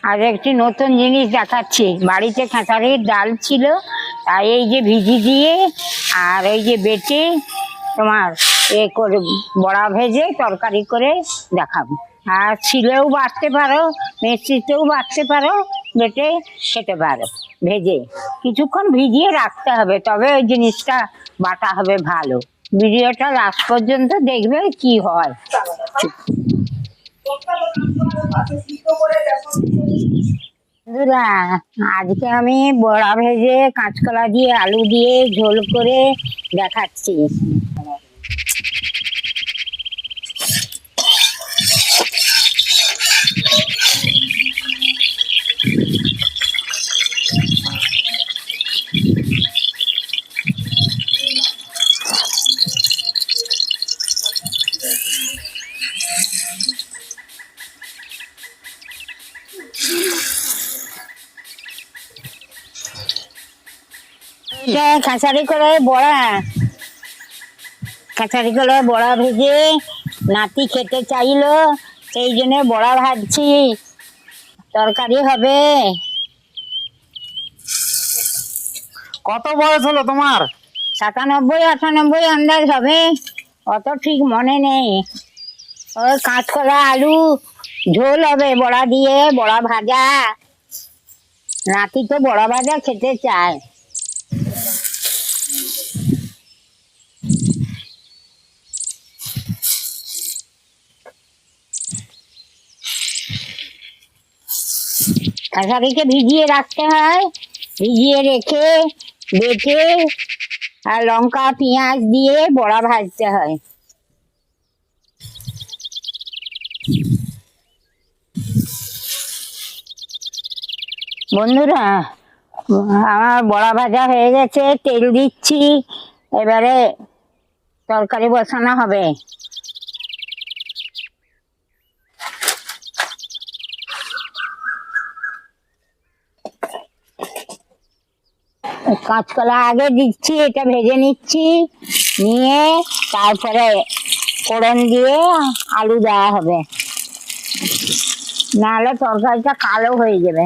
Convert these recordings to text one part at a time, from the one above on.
আজ একটি নতুন জিনিস দেখাচ্ছি। বাড়িতে খেসারির ডাল ছিল, তাই এই যে ভিজি দিয়ে আর এই যে বেটে তোমার এ করে বড়া ভেজে তরকারি করে দেখাবো। আর ছিলেও বাটতে পারো, মিক্সিতেও বাটতে পারো, বেটে খেতে পারো। ভেজে কিছুক্ষণ ভিজিয়ে রাখতে হবে, তবে ওই জিনিসটা বাটা হবে ভালো। ভিডিওটা লাস্ট পর্যন্ত দেখবে কি হয়। বন্ধুরা, আজকে আমি বড়া ভেজে কাঁচকলা দিয়ে আলু দিয়ে ঝোল করে দেখাচ্ছি। কাঁচারি করে বড়া ভেজে নাতি খেতে চাইলো, সেই জন্য বড়া ভাজছি। তরকারি হবে। কত বয়স হলো তোমার? 97-98 আন্দাজ হবে, অত ঠিক মনে নেই। ওই কাঁচকলা আলু ঝোল হবে বড়া দিয়ে, বড়া ভাজা। নাতি তো বড়া ভাজা খেতে চায়। কাঁচারিকে ভিজিয়ে রাখতে হয়, ভিজিয়ে রেখে বেটে আর লঙ্কা পেঁয়াজ দিয়ে বড়া ভাজতে হয়। বন্ধুরা, আমার বড়া ভাজা হয়ে গেছে, তেল দিচ্ছি। এবারে তরকারি বসানো হবে। কাঁচকলা আগে দিচ্ছি, এটা ভেজে নিচ্ছি, নিয়ে তারপরে ফোড়ন দিয়ে আলু দেওয়া হবে, নাহলে তরকারিটা কালো হয়ে যাবে।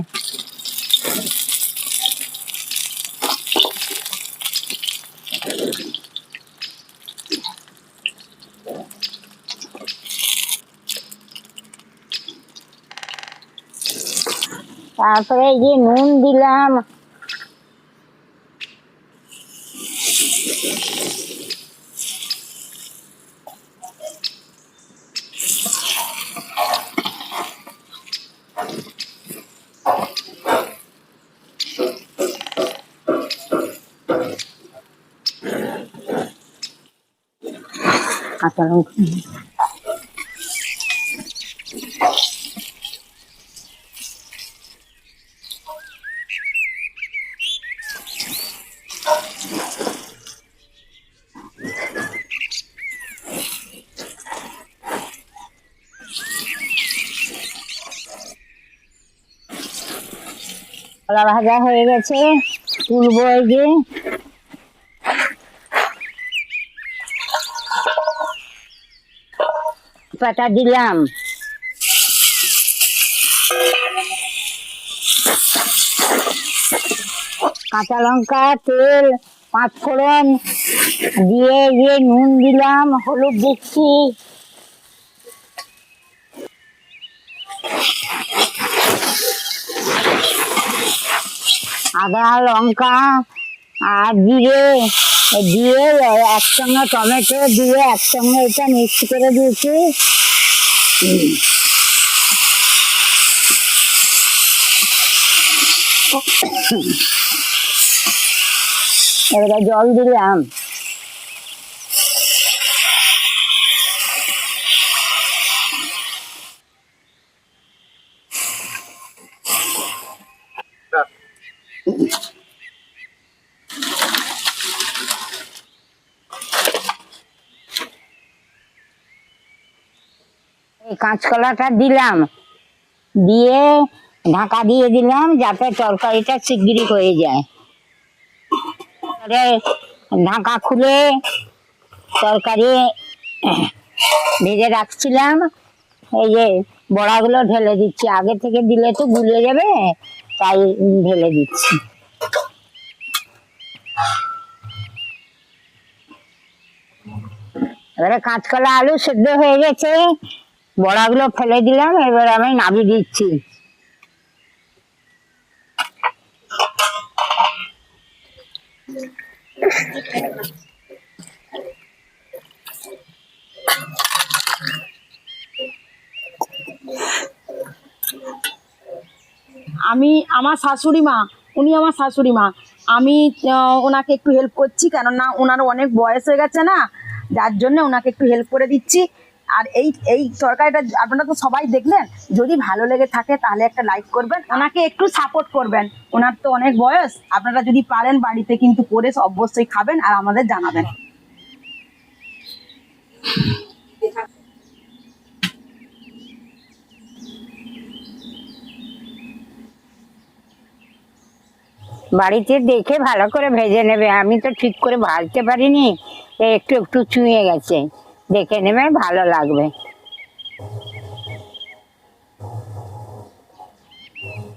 তারপরে এই যে নুন দিলাম, কাঁচা লঙ্কা, কলা ভাজা হয়ে গেছে, তুলবো। এই যে পাতা দিলাম, কাঁচা লঙ্কা, তেল, পাঁচফোড়ন দিয়ে দিয়ে নুন দিলাম, হলুদ দিচ্ছি, আদা লঙ্কা আর জিরে দিয়ে একসঙ্গে টমেটো দিয়ে একসঙ্গে এটা মিক্স করে দিয়েছি। এবার জল দিলাম। এই কাঁচকলাটা দিলাম, দিয়ে ঢাকা দিয়ে দিলাম যাতে তরকারিটা শিগগিরি হয়ে যায়। ঢাকা খুলে তরকারি ভেজে রাখছিলাম, এই যে বড়াগুলো ঢেলে দিচ্ছি, আগে থেকে দিলে তো গুলে যাবে, তাই ঢেলে দিচ্ছি। এবারে কাঁচকলা আলু সেদ্ধ হয়ে গেছে, বড়াগুলো ফেলে দিলাম, এবার আমি নামিয়ে দিচ্ছি। আমি আমার শাশুড়ি মা, উনি আমার শাশুড়ি মা। আমি ওনাকে একটু হেল্প করছি, কেননা ওনারও অনেক বয়স হয়ে গেছে না, যার জন্য ওনাকে একটু হেল্প করে দিচ্ছি। আর এই এই তরকারিটা আপনারা তো সবাই দেখলেন, যদি ভালো লেগে থাকে তাহলে একটা লাইক করবেন, ওনাকে একটু সাপোর্ট করবেন। ওনার তো অনেক বয়স, আপনারা যদি পারেন বাড়িতে কিন্তু করে অবশ্যই খাবেন আর আমাদের জানাবেন। বাড়িতে দেখে ভালো করে ভেজে নেবে, আমি তো ঠিক করে ভাজতে পারিনি, একটু একটু চুঁয়ে গেছে, দেখে নেবে, ভালো লাগবে।